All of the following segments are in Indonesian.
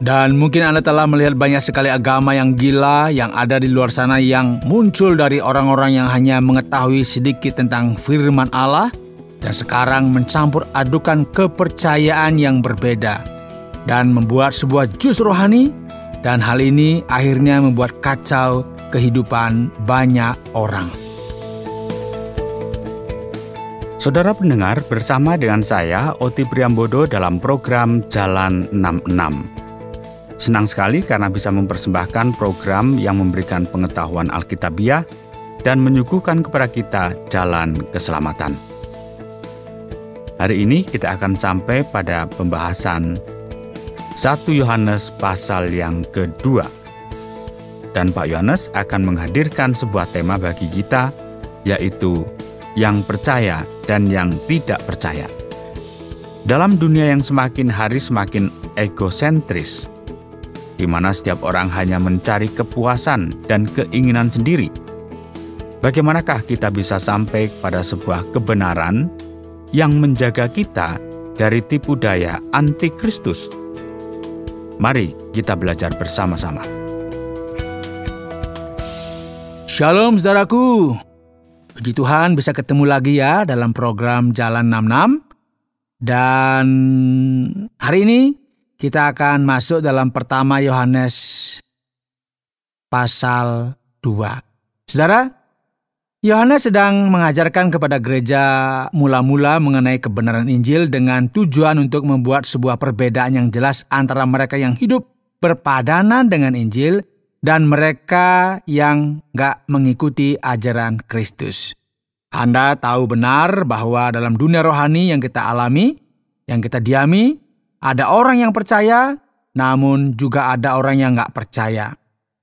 Dan mungkin Anda telah melihat banyak sekali agama yang gila yang ada di luar sana yang muncul dari orang-orang yang hanya mengetahui sedikit tentang firman Allah dan sekarang mencampur adukan kepercayaan yang berbeda dan membuat sebuah jus rohani, dan hal ini akhirnya membuat kacau kehidupan banyak orang. Saudara pendengar, bersama dengan saya Oti Priambodo dalam program Jalan 66. Senang sekali karena bisa mempersembahkan program yang memberikan pengetahuan Alkitabiah dan menyuguhkan kepada kita jalan keselamatan. Hari ini kita akan sampai pada pembahasan 1 Yohanes pasal yang kedua. Dan Pak Yohanes akan menghadirkan sebuah tema bagi kita, yaitu yang percaya dan yang tidak percaya. Dalam dunia yang semakin hari semakin egosentris, di mana setiap orang hanya mencari kepuasan dan keinginan sendiri, bagaimanakah kita bisa sampai pada sebuah kebenaran yang menjaga kita dari tipu daya antikristus? Mari kita belajar bersama-sama. Shalom saudaraku. Puji Tuhan bisa ketemu lagi ya dalam program Jalan 66. Dan hari ini kita akan masuk dalam pertama Yohanes pasal 2. Saudara, Yohanes sedang mengajarkan kepada gereja mula-mula mengenai kebenaran Injil dengan tujuan untuk membuat sebuah perbedaan yang jelas antara mereka yang hidup berpadanan dengan Injil dan mereka yang gak mengikuti ajaran Kristus. Anda tahu benar bahwa dalam dunia rohani yang kita alami, yang kita diami, ada orang yang percaya, namun juga ada orang yang gak percaya.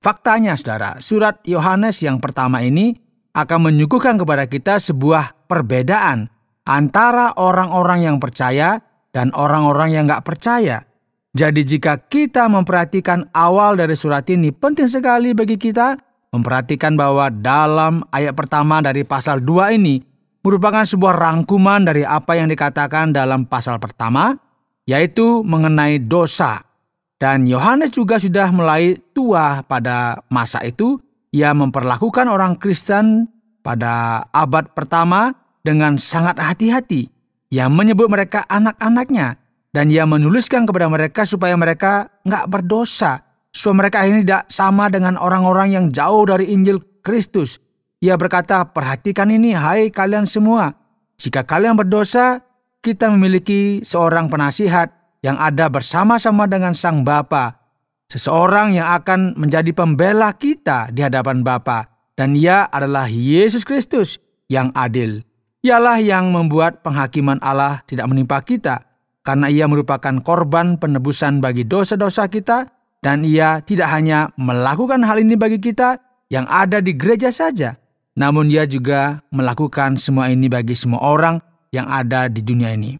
Faktanya saudara, surat Yohanes yang pertama ini akan menyuguhkan kepada kita sebuah perbedaan antara orang-orang yang percaya dan orang-orang yang gak percaya. Jadi jika kita memperhatikan awal dari surat ini, penting sekali bagi kita memperhatikan bahwa dalam ayat pertama dari pasal 2 ini merupakan sebuah rangkuman dari apa yang dikatakan dalam pasal pertama, yaitu mengenai dosa. Dan Yohanes juga sudah mulai tua pada masa itu. Ia memperlakukan orang Kristen pada abad pertama dengan sangat hati-hati. Ia menyebut mereka anak-anaknya. Dan ia menuliskan kepada mereka supaya mereka nggak berdosa. Supaya mereka ini tidak sama dengan orang-orang yang jauh dari Injil Kristus. Ia berkata, perhatikan ini hai kalian semua. Jika kalian berdosa, kita memiliki seorang penasihat yang ada bersama-sama dengan Sang Bapa. Seseorang yang akan menjadi pembela kita di hadapan Bapa. Dan ia adalah Yesus Kristus yang adil. Ialah yang membuat penghakiman Allah tidak menimpa kita. Karena ia merupakan korban penebusan bagi dosa-dosa kita. Dan ia tidak hanya melakukan hal ini bagi kita yang ada di gereja saja. Namun ia juga melakukan semua ini bagi semua orang yang ada di dunia ini.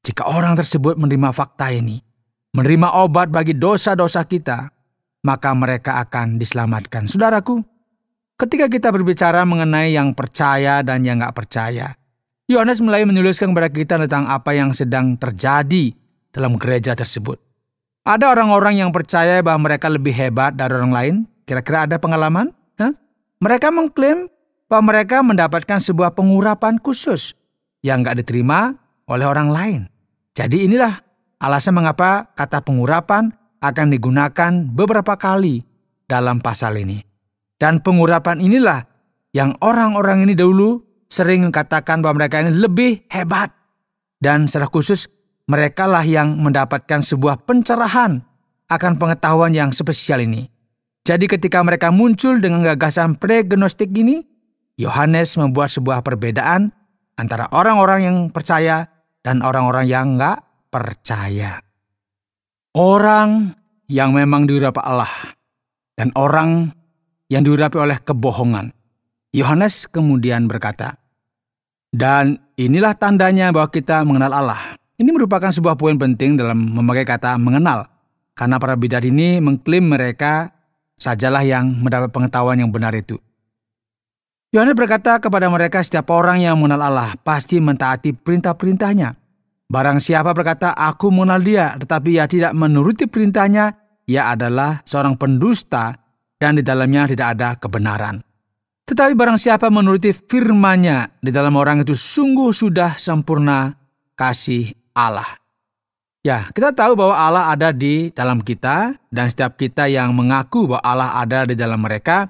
Jika orang tersebut menerima fakta ini, menerima obat bagi dosa-dosa kita, maka mereka akan diselamatkan. Saudaraku, ketika kita berbicara mengenai yang percaya dan yang gak percaya, Yohanes mulai menuliskan kepada kita tentang apa yang sedang terjadi dalam gereja tersebut. Ada orang-orang yang percaya bahwa mereka lebih hebat dari orang lain. Kira-kira ada pengalaman? Mereka mengklaim bahwa mereka mendapatkan sebuah pengurapan khusus yang gak diterima oleh orang lain. Jadi inilah alasan mengapa kata pengurapan akan digunakan beberapa kali dalam pasal ini. Dan pengurapan inilah yang orang-orang ini dahulu sering mengatakan bahwa mereka ini lebih hebat. Dan secara khusus merekalah yang mendapatkan sebuah pencerahan akan pengetahuan yang spesial ini. Jadi ketika mereka muncul dengan gagasan pre-gnostik ini, Yohanes membuat sebuah perbedaan antara orang-orang yang percaya dan orang-orang yang enggak percaya. Orang yang memang diurapi Allah dan orang yang diurapi oleh kebohongan. Yohanes kemudian berkata, dan inilah tandanya bahwa kita mengenal Allah. Ini merupakan sebuah poin penting dalam memakai kata mengenal. Karena para bidat ini mengklaim mereka sajalah yang mendapat pengetahuan yang benar itu. Yohanes berkata kepada mereka, setiap orang yang mengenal Allah pasti mentaati perintah-perintahnya. Barang siapa berkata, aku mengenal dia, tetapi ia tidak menuruti perintahnya, ia adalah seorang pendusta dan di dalamnya tidak ada kebenaran. Tetapi barang siapa menuruti firman-Nya, di dalam orang itu sungguh sudah sempurna kasih Allah. Ya, kita tahu bahwa Allah ada di dalam kita, dan setiap kita yang mengaku bahwa Allah ada di dalam mereka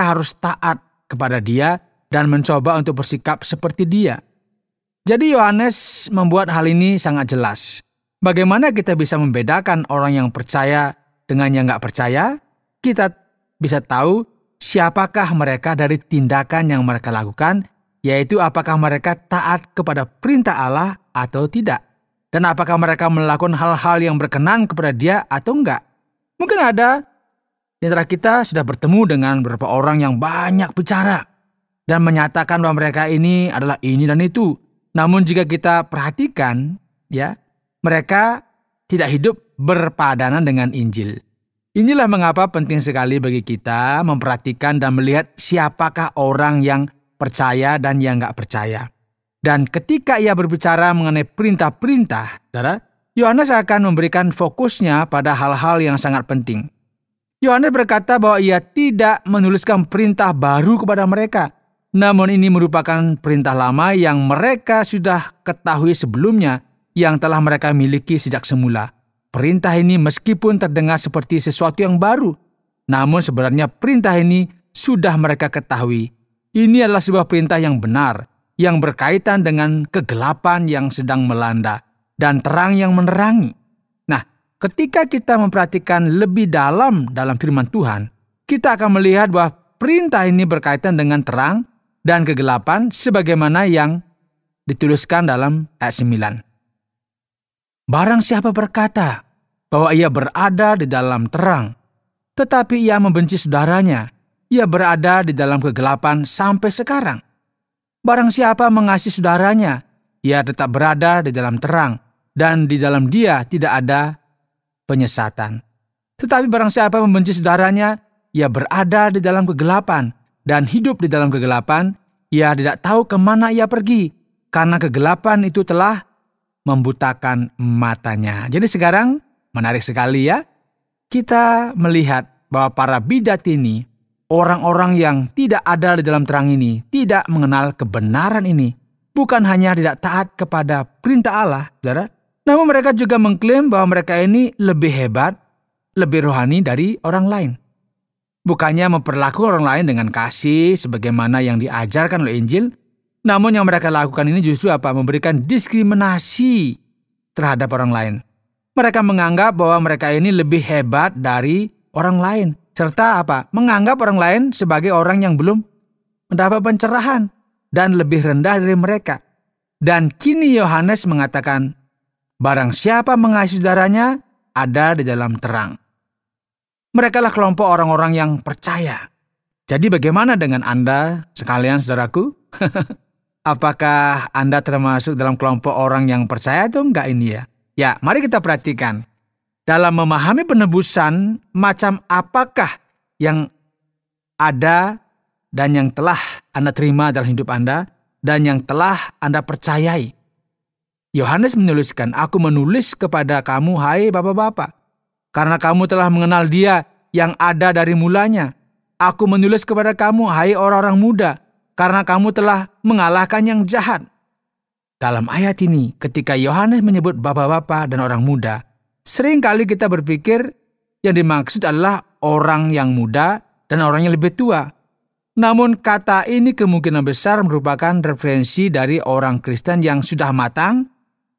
harus taat kepada Dia dan mencoba untuk bersikap seperti Dia. Jadi Yohanes membuat hal ini sangat jelas. Bagaimana kita bisa membedakan orang yang percaya dengan yang nggak percaya? Kita bisa tahu siapakah mereka dari tindakan yang mereka lakukan, yaitu apakah mereka taat kepada perintah Allah atau tidak. Dan apakah mereka melakukan hal-hal yang berkenan kepada Dia atau enggak. Mungkin ada di antara kita sudah bertemu dengan beberapa orang yang banyak bicara dan menyatakan bahwa mereka ini adalah ini dan itu. Namun jika kita perhatikan, ya, mereka tidak hidup berpadanan dengan Injil. Inilah mengapa penting sekali bagi kita memperhatikan dan melihat siapakah orang yang percaya dan yang nggak percaya. Dan ketika ia berbicara mengenai perintah-perintah, saudara, Yohanes akan memberikan fokusnya pada hal-hal yang sangat penting. Yohanes berkata bahwa ia tidak menuliskan perintah baru kepada mereka, namun ini merupakan perintah lama yang mereka sudah ketahui sebelumnya, yang telah mereka miliki sejak semula. Perintah ini meskipun terdengar seperti sesuatu yang baru, namun sebenarnya perintah ini sudah mereka ketahui. Ini adalah sebuah perintah yang benar, yang berkaitan dengan kegelapan yang sedang melanda dan terang yang menerangi. Nah, ketika kita memperhatikan lebih dalam firman Tuhan, kita akan melihat bahwa perintah ini berkaitan dengan terang dan kegelapan sebagaimana yang dituliskan dalam ayat 9. Barang siapa berkata bahwa ia berada di dalam terang, tetapi ia membenci saudaranya, ia berada di dalam kegelapan sampai sekarang. Barang siapa mengasihi saudaranya, ia tetap berada di dalam terang, dan di dalam dia tidak ada penyesatan. Tetapi barang siapa membenci saudaranya, ia berada di dalam kegelapan, dan hidup di dalam kegelapan, ia tidak tahu kemana ia pergi, karena kegelapan itu telah membutakan matanya. Jadi sekarang, menarik sekali ya, kita melihat bahwa para bidat ini, orang-orang yang tidak ada di dalam terang ini, tidak mengenal kebenaran ini, bukan hanya tidak taat kepada perintah Allah, saudara, namun mereka juga mengklaim bahwa mereka ini lebih hebat, lebih rohani dari orang lain. Bukannya memperlakukan orang lain dengan kasih sebagaimana yang diajarkan oleh Injil, namun yang mereka lakukan ini justru memberikan diskriminasi terhadap orang lain. Mereka menganggap bahwa mereka ini lebih hebat dari orang lain, serta menganggap orang lain sebagai orang yang belum mendapat pencerahan dan lebih rendah dari mereka. Dan kini Yohanes mengatakan, barang siapa mengasihi saudaranya ada di dalam terang. Mereka lah kelompok orang-orang yang percaya. Jadi bagaimana dengan Anda sekalian, saudaraku? Apakah Anda termasuk dalam kelompok orang yang percaya atau enggak ini ya? Ya, mari kita perhatikan. Dalam memahami penebusan, macam apakah yang ada dan yang telah Anda terima dalam hidup Anda dan yang telah Anda percayai. Yohanes menuliskan, aku menulis kepada kamu, hai bapak-bapak, karena kamu telah mengenal Dia yang ada dari mulanya. Aku menulis kepada kamu, hai orang-orang muda, karena kamu telah mengalahkan yang jahat. Dalam ayat ini, ketika Yohanes menyebut bapak-bapak dan orang muda, seringkali kita berpikir yang dimaksud adalah orang yang muda dan orang yang lebih tua. Namun kata ini kemungkinan besar merupakan referensi dari orang Kristen yang sudah matang,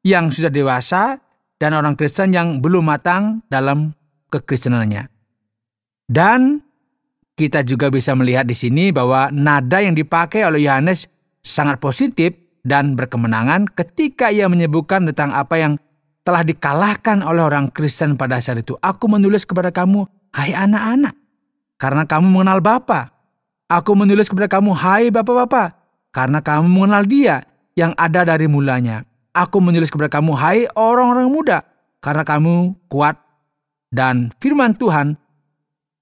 yang sudah dewasa, dan orang Kristen yang belum matang dalam kekristenannya. Dan kita juga bisa melihat di sini bahwa nada yang dipakai oleh Yohanes sangat positif dan berkemenangan ketika ia menyebutkan tentang apa yang telah dikalahkan oleh orang Kristen pada saat itu. Aku menulis kepada kamu, hai anak-anak, karena kamu mengenal Bapa. Aku menulis kepada kamu, hai bapak-bapak, karena kamu mengenal Dia yang ada dari mulanya. Aku menulis kepada kamu, hai orang-orang muda, karena kamu kuat dan firman Tuhan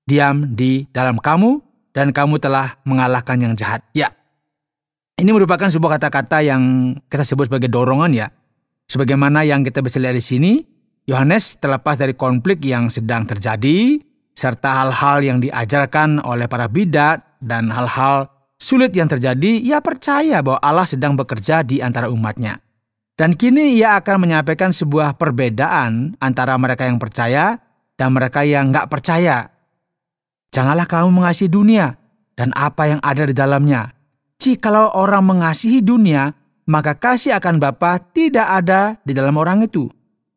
diam di dalam kamu dan kamu telah mengalahkan yang jahat. Ya, ini merupakan sebuah kata-kata yang kita sebut sebagai dorongan ya. Sebagaimana yang kita bisa lihat di sini, Yohanes terlepas dari konflik yang sedang terjadi, serta hal-hal yang diajarkan oleh para bidat dan hal-hal sulit yang terjadi, ia percaya bahwa Allah sedang bekerja di antara umatnya. Dan kini ia akan menyampaikan sebuah perbedaan antara mereka yang percaya dan mereka yang nggak percaya. Janganlah kamu mengasihi dunia dan apa yang ada di dalamnya. Jikalau orang mengasihi dunia, maka kasih akan Bapa tidak ada di dalam orang itu.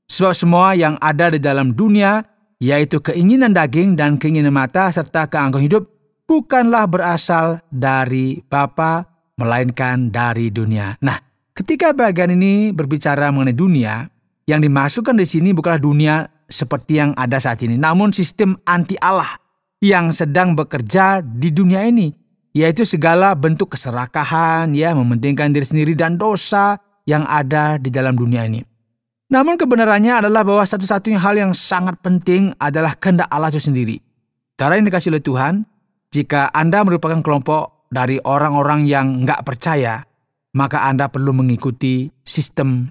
Sebab semua yang ada di dalam dunia, yaitu keinginan daging dan keinginan mata serta keangkuhan hidup, bukanlah berasal dari Bapa, melainkan dari dunia. Nah, ketika bagian ini berbicara mengenai dunia, yang dimasukkan di sini bukanlah dunia seperti yang ada saat ini, namun sistem anti Allah yang sedang bekerja di dunia ini, yaitu segala bentuk keserakahan, mementingkan diri sendiri dan dosa yang ada di dalam dunia ini. Namun kebenarannya adalah bahwa satu-satunya hal yang sangat penting adalah kehendak Allah itu sendiri. Saudara yang dikasihi oleh Tuhan, jika Anda merupakan kelompok dari orang-orang yang nggak percaya, maka Anda perlu mengikuti sistem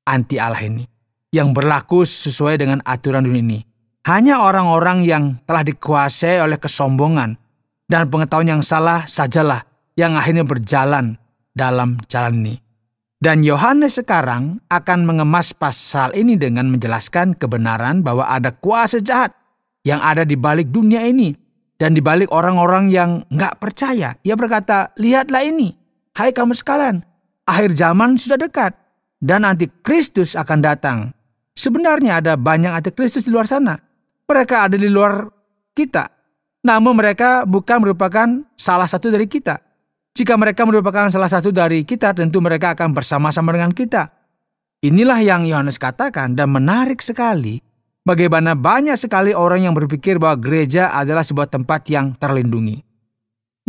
anti Allah ini, yang berlaku sesuai dengan aturan dunia ini. Hanya orang-orang yang telah dikuasai oleh kesombongan dan pengetahuan yang salah sajalah yang akhirnya berjalan dalam jalan ini. Dan Yohanes sekarang akan mengemas pasal ini dengan menjelaskan kebenaran bahwa ada kuasa jahat yang ada di balik dunia ini dan di balik orang-orang yang nggak percaya. Ia berkata, lihatlah ini, hai kamu sekalian, akhir zaman sudah dekat dan antikristus akan datang. Sebenarnya ada banyak antikristus di luar sana. Mereka ada di luar kita. Namun mereka bukan merupakan salah satu dari kita. Jika mereka merupakan salah satu dari kita, tentu mereka akan bersama-sama dengan kita. Inilah yang Yohanes katakan, dan menarik sekali bagaimana banyak sekali orang yang berpikir bahwa gereja adalah sebuah tempat yang terlindungi.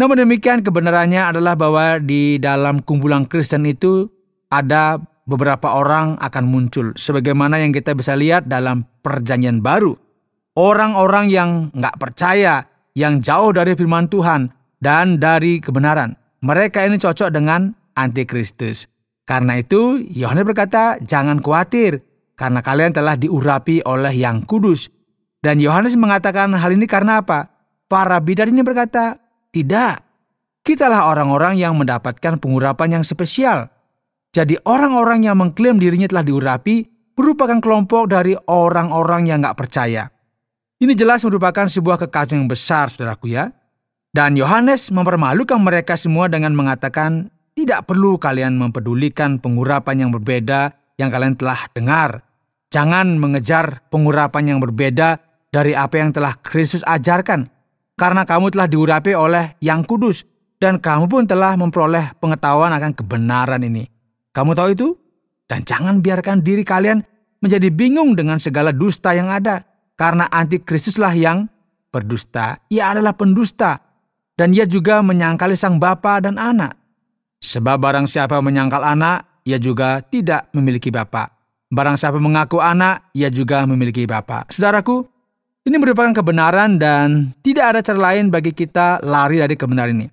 Namun demikian kebenarannya adalah bahwa di dalam kumpulan Kristen itu ada beberapa orang akan muncul. Sebagaimana yang kita bisa lihat dalam Perjanjian Baru. Orang-orang yang nggak percaya, yang jauh dari firman Tuhan dan dari kebenaran. Mereka ini cocok dengan antikristus. Karena itu, Yohanes berkata, jangan khawatir, karena kalian telah diurapi oleh Yang Kudus. Dan Yohanes mengatakan hal ini karena apa? Para bidat ini berkata, tidak. Kitalah orang-orang yang mendapatkan pengurapan yang spesial. Jadi orang-orang yang mengklaim dirinya telah diurapi merupakan kelompok dari orang-orang yang nggak percaya. Ini jelas merupakan sebuah kekacauan yang besar, saudaraku ya. Dan Yohanes mempermalukan mereka semua dengan mengatakan, tidak perlu kalian mempedulikan pengurapan yang berbeda yang kalian telah dengar. Jangan mengejar pengurapan yang berbeda dari apa yang telah Kristus ajarkan. Karena kamu telah diurapi oleh Yang Kudus. Dan kamu pun telah memperoleh pengetahuan akan kebenaran ini. Kamu tahu itu? Dan jangan biarkan diri kalian menjadi bingung dengan segala dusta yang ada. Karena antikristuslah yang berdusta. Ia adalah pendusta. Dan ia juga menyangkali sang bapa dan anak. Sebab barang siapa menyangkal anak, ia juga tidak memiliki bapa. Barang siapa mengaku anak, ia juga memiliki bapa. Saudaraku, ini merupakan kebenaran dan tidak ada cara lain bagi kita lari dari kebenaran ini.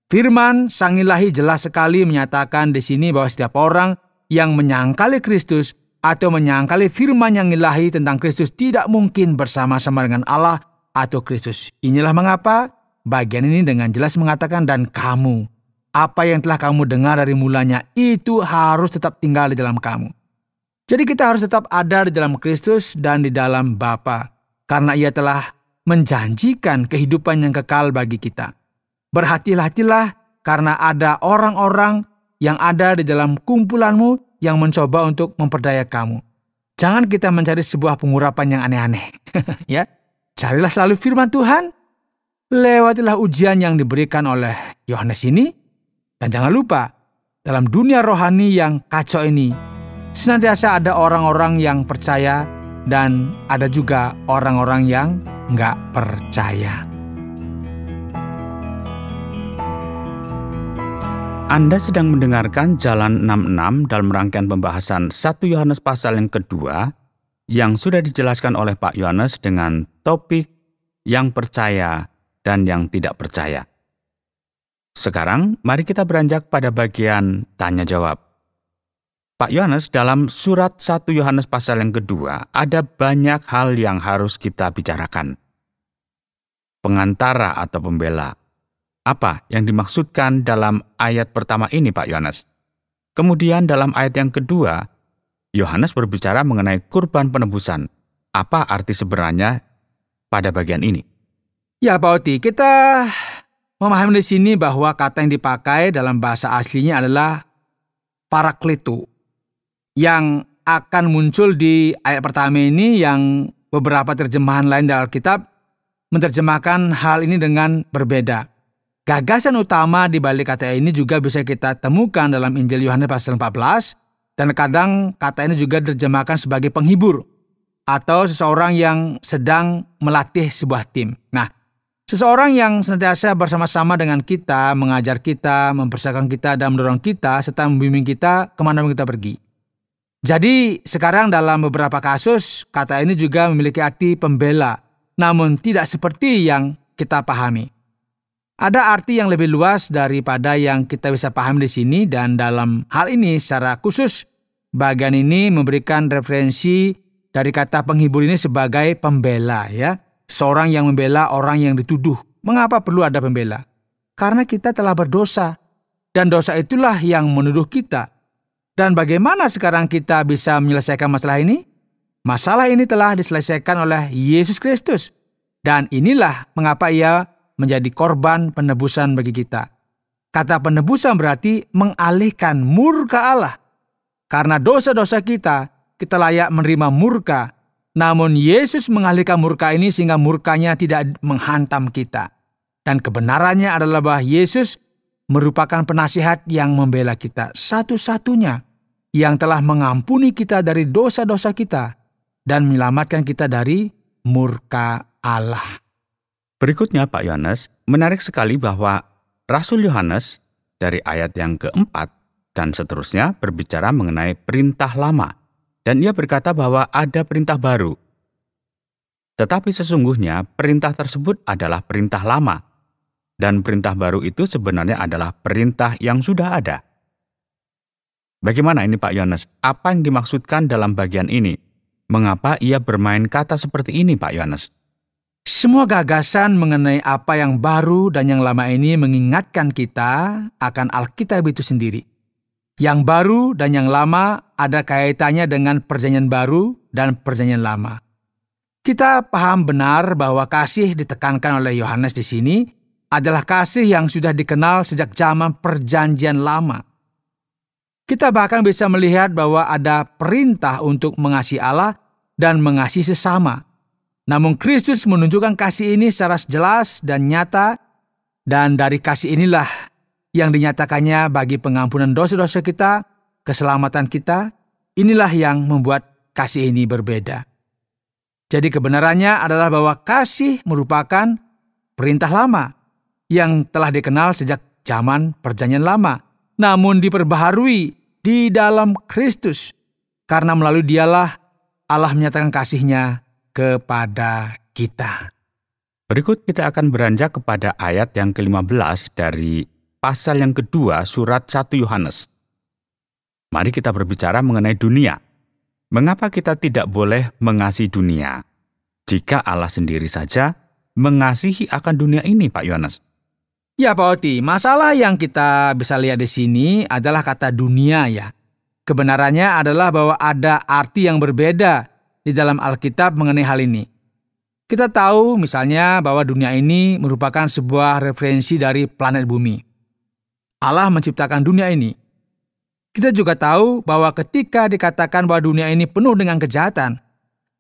Firman Sang Ilahi jelas sekali menyatakan di sini bahwa setiap orang yang menyangkali Kristus atau menyangkali firman yang ilahi tentang Kristus tidak mungkin bersama-sama dengan Allah atau Kristus. Inilah mengapa bagian ini dengan jelas mengatakan, dan kamu, apa yang telah kamu dengar dari mulanya, itu harus tetap tinggal di dalam kamu. Jadi kita harus tetap ada di dalam Kristus dan di dalam Bapa, karena ia telah menjanjikan kehidupan yang kekal bagi kita. Berhati-hatilah karena ada orang-orang yang ada di dalam kumpulanmu yang mencoba untuk memperdaya kamu. Jangan kita mencari sebuah pengurapan yang aneh-aneh. Ya, carilah selalu firman Tuhan. Lewatilah ujian yang diberikan oleh Yohanes ini. Dan jangan lupa, dalam dunia rohani yang kacau ini, senantiasa ada orang-orang yang percaya dan ada juga orang-orang yang nggak percaya. Anda sedang mendengarkan Jalan 66 dalam rangkaian pembahasan 1 Yohanes pasal yang kedua yang sudah dijelaskan oleh Pak Yohanes dengan topik yang percaya dan yang tidak percaya. Sekarang, mari kita beranjak pada bagian tanya jawab. Pak Yohanes, dalam surat 1 Yohanes pasal yang kedua, ada banyak hal yang harus kita bicarakan. Pengantara atau pembela. Apa yang dimaksudkan dalam ayat pertama ini, Pak Yohanes? Kemudian dalam ayat yang kedua, Yohanes berbicara mengenai kurban penebusan. Apa arti sebenarnya pada bagian ini? Ya, Pak Oti, kita memahami di sini bahwa kata yang dipakai dalam bahasa aslinya adalah parakleto, yang akan muncul di ayat pertama ini, yang beberapa terjemahan lain dalam Alkitab menerjemahkan hal ini dengan berbeda. Gagasan utama di balik kata ini juga bisa kita temukan dalam Injil Yohanes pasal 14, dan kadang kata ini juga diterjemahkan sebagai penghibur atau seseorang yang sedang melatih sebuah tim. Nah, seseorang yang senantiasa bersama-sama dengan kita, mengajar kita, mempersiapkan kita, dan mendorong kita, serta membimbing kita kemana kita pergi. Jadi sekarang dalam beberapa kasus, kata ini juga memiliki arti pembela, namun tidak seperti yang kita pahami. Ada arti yang lebih luas daripada yang kita bisa pahami di sini, dan dalam hal ini secara khusus, bagian ini memberikan referensi dari kata penghibur ini sebagai pembela, ya. Seorang yang membela orang yang dituduh. Mengapa perlu ada pembela? Karena kita telah berdosa, dan dosa itulah yang menuduh kita. Dan bagaimana sekarang kita bisa menyelesaikan masalah ini? Masalah ini telah diselesaikan oleh Yesus Kristus. Dan inilah mengapa Ia menjadi korban penebusan bagi kita. Kata penebusan berarti mengalihkan murka Allah. Karena dosa-dosa kita layak menerima murka. Namun Yesus mengalihkan murka ini sehingga murkanya tidak menghantam kita. Dan kebenarannya adalah bahwa Yesus merupakan penasihat yang membela kita, satu-satunya yang telah mengampuni kita dari dosa-dosa kita dan menyelamatkan kita dari murka Allah. Berikutnya Pak Yohanes, menarik sekali bahwa Rasul Yohanes dari ayat yang keempat dan seterusnya berbicara mengenai perintah lama. Dan ia berkata bahwa ada perintah baru. Tetapi sesungguhnya perintah tersebut adalah perintah lama. Dan perintah baru itu sebenarnya adalah perintah yang sudah ada. Bagaimana ini Pak Yohanes? Apa yang dimaksudkan dalam bagian ini? Mengapa ia bermain kata seperti ini Pak Yohanes? Semua gagasan mengenai apa yang baru dan yang lama ini mengingatkan kita akan Alkitab itu sendiri. Yang baru dan yang lama ada kaitannya dengan perjanjian baru dan perjanjian lama. Kita paham benar bahwa kasih ditekankan oleh Yohanes di sini adalah kasih yang sudah dikenal sejak zaman perjanjian lama. Kita bahkan bisa melihat bahwa ada perintah untuk mengasihi Allah dan mengasihi sesama. Namun Kristus menunjukkan kasih ini secara jelas dan nyata, dan dari kasih inilah yang dinyatakannya bagi pengampunan dosa-dosa kita, keselamatan kita. Inilah yang membuat kasih ini berbeda. Jadi kebenarannya adalah bahwa kasih merupakan perintah lama yang telah dikenal sejak zaman perjanjian lama, namun diperbaharui di dalam Kristus, karena melalui Dialah Allah menyatakan kasih-Nya kepada kita. Berikut kita akan beranjak kepada ayat yang ke-15 dari pasal yang kedua surat 1 Yohanes. Mari kita berbicara mengenai dunia. Mengapa kita tidak boleh mengasihi dunia? Jika Allah sendiri saja mengasihi akan dunia ini, Pak Yohanes. Ya Pak Oti, masalah yang kita bisa lihat di sini adalah kata dunia ya. Kebenarannya adalah bahwa ada arti yang berbeda di dalam Alkitab mengenai hal ini. Kita tahu misalnya bahwa dunia ini merupakan sebuah referensi dari planet bumi. Allah menciptakan dunia ini. Kita juga tahu bahwa ketika dikatakan bahwa dunia ini penuh dengan kejahatan,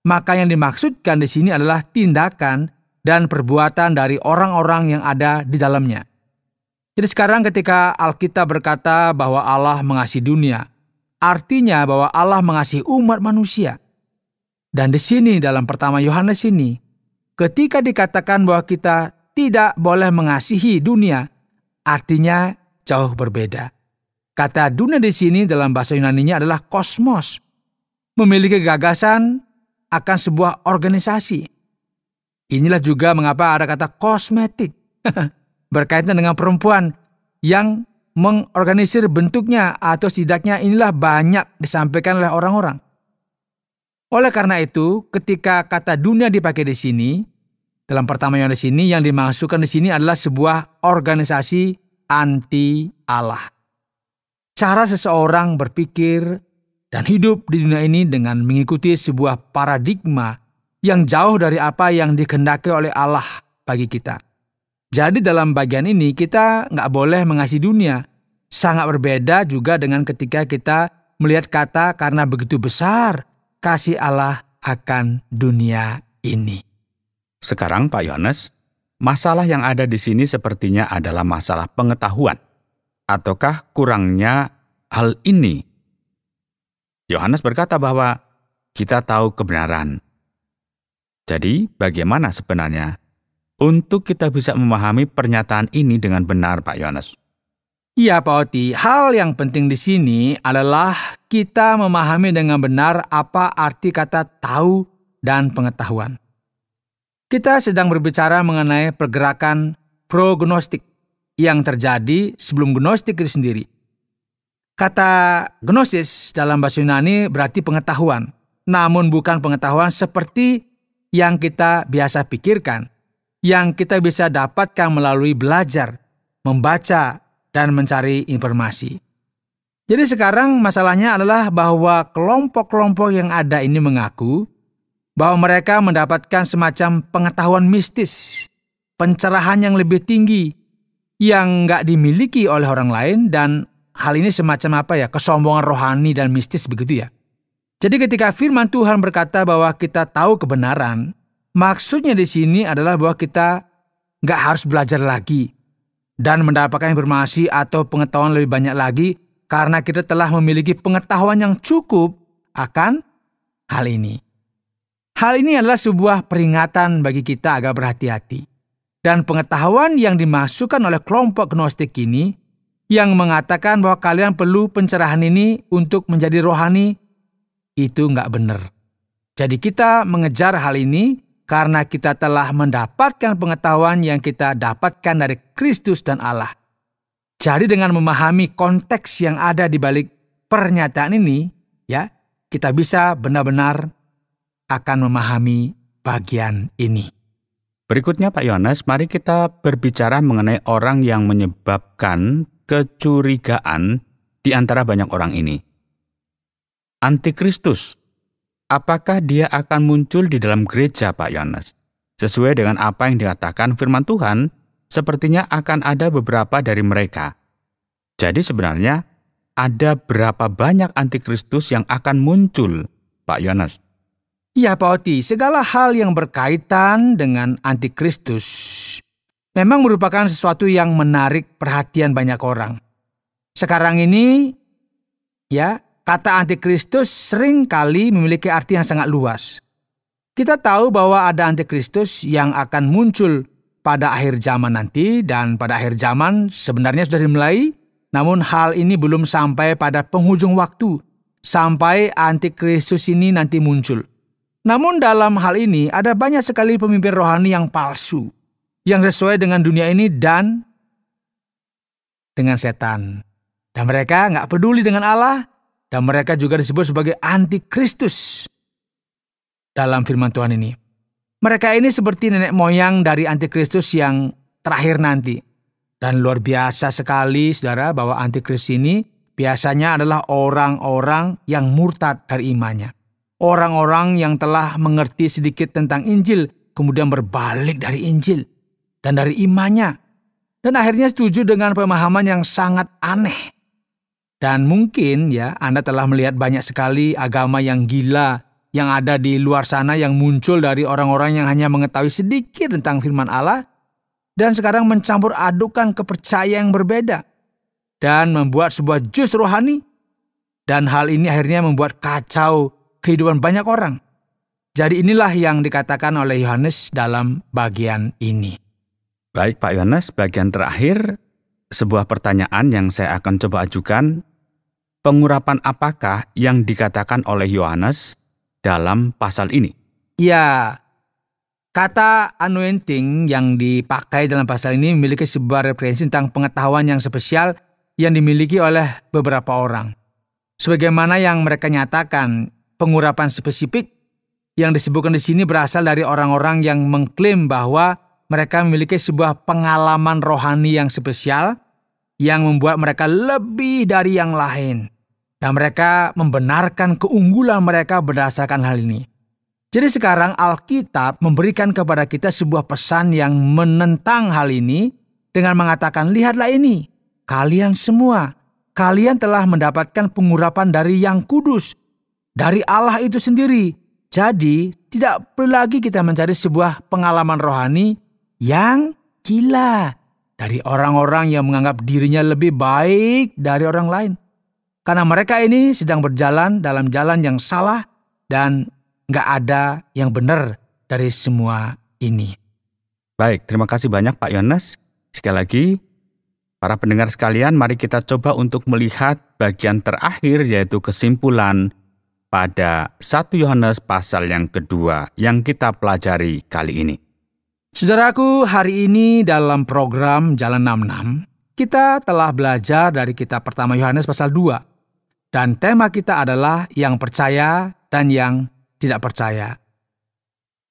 maka yang dimaksudkan di sini adalah tindakan dan perbuatan dari orang-orang yang ada di dalamnya. Jadi sekarang ketika Alkitab berkata bahwa Allah mengasihi dunia, artinya bahwa Allah mengasihi umat manusia. Dan di sini dalam pertama Yohanes ini, ketika dikatakan bahwa kita tidak boleh mengasihi dunia, artinya jauh berbeda. Kata dunia di sini dalam bahasa Yunaninya adalah kosmos, memiliki gagasan akan sebuah organisasi. Inilah juga mengapa ada kata kosmetik, berkaitan dengan perempuan yang mengorganisir bentuknya atau setidaknya inilah banyak disampaikan oleh orang-orang. Oleh karena itu, ketika kata dunia dipakai di sini, dalam pertama Yohanes ini yang dimaksudkan di sini adalah sebuah organisasi anti Allah. Cara seseorang berpikir dan hidup di dunia ini dengan mengikuti sebuah paradigma yang jauh dari apa yang dikehendaki oleh Allah bagi kita. Jadi dalam bagian ini kita nggak boleh mengasihi dunia. Sangat berbeda juga dengan ketika kita melihat kata karena begitu besar kasih Allah akan dunia ini. Sekarang Pak Yohanes, masalah yang ada di sini sepertinya adalah masalah pengetahuan. Ataukah kurangnya hal ini? Yohanes berkata bahwa kita tahu kebenaran. Jadi bagaimana sebenarnya untuk kita bisa memahami pernyataan ini dengan benar, Pak Yohanes? Iya, Pak Oti. Hal yang penting di sini adalah kita memahami dengan benar apa arti kata tahu dan pengetahuan. Kita sedang berbicara mengenai pergerakan prognostik yang terjadi sebelum gnostik itu sendiri. Kata gnosis dalam bahasa Yunani berarti pengetahuan, namun bukan pengetahuan seperti yang kita biasa pikirkan, yang kita bisa dapatkan melalui belajar, membaca, dan mencari informasi. Jadi sekarang masalahnya adalah bahwa kelompok-kelompok yang ada ini mengaku bahwa mereka mendapatkan semacam pengetahuan mistis, pencerahan yang lebih tinggi, yang nggak dimiliki oleh orang lain, dan hal ini semacam kesombongan rohani dan mistis begitu ya. Jadi ketika firman Tuhan berkata bahwa kita tahu kebenaran, maksudnya di sini adalah bahwa kita nggak harus belajar lagi dan mendapatkan informasi atau pengetahuan lebih banyak lagi karena kita telah memiliki pengetahuan yang cukup akan hal ini. Hal ini adalah sebuah peringatan bagi kita agar berhati-hati. Dan pengetahuan yang dimasukkan oleh kelompok gnostik ini yang mengatakan bahwa kalian perlu pencerahan ini untuk menjadi rohani, itu nggak benar. Jadi kita mengejar hal ini karena kita telah mendapatkan pengetahuan yang kita dapatkan dari Kristus dan Allah. Jadi dengan memahami konteks yang ada di balik pernyataan ini, ya, kita bisa benar-benar akan memahami bagian ini. Berikutnya Pak Yohanes, mari kita berbicara mengenai orang yang menyebabkan kecurigaan di antara banyak orang ini. Antikristus, apakah dia akan muncul di dalam gereja, Pak Yohanes? Sesuai dengan apa yang dikatakan firman Tuhan, sepertinya akan ada beberapa dari mereka. Jadi sebenarnya ada berapa banyak antikristus yang akan muncul, Pak Yohanes? Ya Pak Oti, segala hal yang berkaitan dengan antikristus memang merupakan sesuatu yang menarik perhatian banyak orang. Sekarang ini, ya, kata antikristus sering kali memiliki arti yang sangat luas. Kita tahu bahwa ada antikristus yang akan muncul pada akhir zaman nanti, dan pada akhir zaman sebenarnya sudah dimulai, namun hal ini belum sampai pada penghujung waktu, sampai antikristus ini nanti muncul. Namun dalam hal ini ada banyak sekali pemimpin rohani yang palsu, yang sesuai dengan dunia ini dan dengan setan. Dan mereka nggak peduli dengan Allah, dan mereka juga disebut sebagai antikristus dalam firman Tuhan ini. Mereka ini seperti nenek moyang dari antikristus yang terakhir nanti. Dan luar biasa sekali, saudara, bahwa antikristus ini biasanya adalah orang-orang yang murtad dari imannya. Orang-orang yang telah mengerti sedikit tentang Injil, kemudian berbalik dari Injil dan dari imannya. Dan akhirnya setuju dengan pemahaman yang sangat aneh. Dan mungkin ya Anda telah melihat banyak sekali agama yang gila yang ada di luar sana yang muncul dari orang-orang yang hanya mengetahui sedikit tentang firman Allah dan sekarang mencampur adukan kepercayaan yang berbeda dan membuat sebuah jus rohani. Dan hal ini akhirnya membuat kacau kehidupan banyak orang. Jadi inilah yang dikatakan oleh Yohanes dalam bagian ini. Baik Pak Yohanes, bagian terakhir, sebuah pertanyaan yang saya akan coba ajukan. Pengurapan apakah yang dikatakan oleh Yohanes dalam pasal ini? Ya, kata anointing yang dipakai dalam pasal ini memiliki sebuah referensi tentang pengetahuan yang spesial yang dimiliki oleh beberapa orang. Sebagaimana yang mereka nyatakan, pengurapan spesifik yang disebutkan di sini berasal dari orang-orang yang mengklaim bahwa mereka memiliki sebuah pengalaman rohani yang spesial yang membuat mereka lebih dari yang lain. Dan mereka membenarkan keunggulan mereka berdasarkan hal ini. Jadi sekarang Alkitab memberikan kepada kita sebuah pesan yang menentang hal ini dengan mengatakan, lihatlah ini, kalian semua, kalian telah mendapatkan pengurapan dari Yang Kudus, dari Allah itu sendiri. Jadi tidak perlu lagi kita mencari sebuah pengalaman rohani yang gila dari orang-orang yang menganggap dirinya lebih baik dari orang lain. Karena mereka ini sedang berjalan dalam jalan yang salah dan nggak ada yang benar dari semua ini. Baik, terima kasih banyak Pak Yohanes. Sekali lagi, para pendengar sekalian, mari kita coba untuk melihat bagian terakhir, yaitu kesimpulan pada 1 Yohanes pasal yang kedua yang kita pelajari kali ini. Saudaraku, hari ini dalam program Jalan 66, kita telah belajar dari kitab pertama Yohanes pasal 2. Dan tema kita adalah yang percaya dan yang tidak percaya.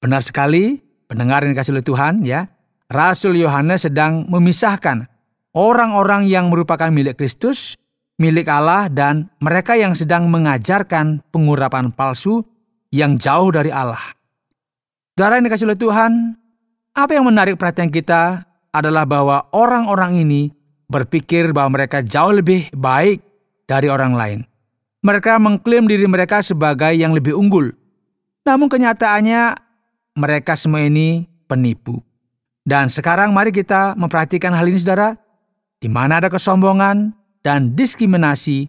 Benar sekali, pendengar yang dikasihi oleh Tuhan, ya. Rasul Yohanes sedang memisahkan orang-orang yang merupakan milik Kristus, milik Allah, dan mereka yang sedang mengajarkan pengurapan palsu yang jauh dari Allah. Saudara yang dikasihi oleh Tuhan, apa yang menarik perhatian kita adalah bahwa orang-orang ini berpikir bahwa mereka jauh lebih baik dari orang lain. Mereka mengklaim diri mereka sebagai yang lebih unggul. Namun kenyataannya mereka semua ini penipu. Dan sekarang mari kita memperhatikan hal ini, saudara. Di mana ada kesombongan dan diskriminasi,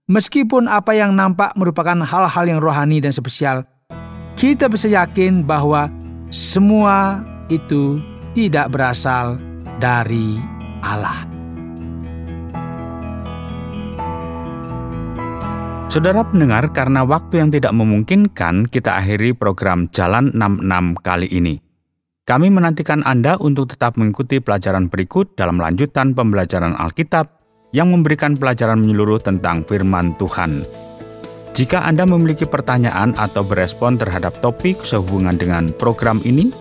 meskipun apa yang nampak merupakan hal-hal yang rohani dan spesial, kita bisa yakin bahwa semua itu tidak berasal dari Allah. Saudara pendengar, karena waktu yang tidak memungkinkan, kita akhiri program Jalan 66 kali ini. Kami menantikan Anda untuk tetap mengikuti pelajaran berikut dalam lanjutan pembelajaran Alkitab yang memberikan pelajaran menyeluruh tentang firman Tuhan. Jika Anda memiliki pertanyaan atau berespon terhadap topik sehubungan dengan program ini,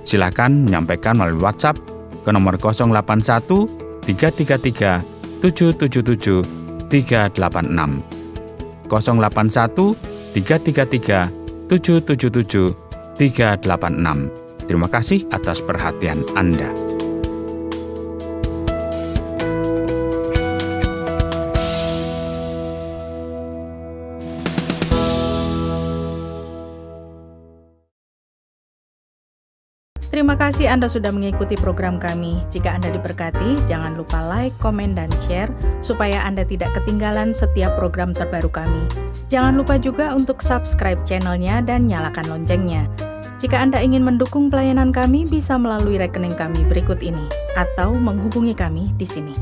silakan menyampaikan melalui WhatsApp ke nomor 081 333 777 386. 081 333 777 386. Terima kasih atas perhatian Anda. Terima kasih Anda sudah mengikuti program kami. Jika Anda diberkati, jangan lupa like, komen, dan share supaya Anda tidak ketinggalan setiap program terbaru kami. Jangan lupa juga untuk subscribe channelnya dan nyalakan loncengnya. Jika Anda ingin mendukung pelayanan kami, bisa melalui rekening kami berikut ini atau menghubungi kami di sini.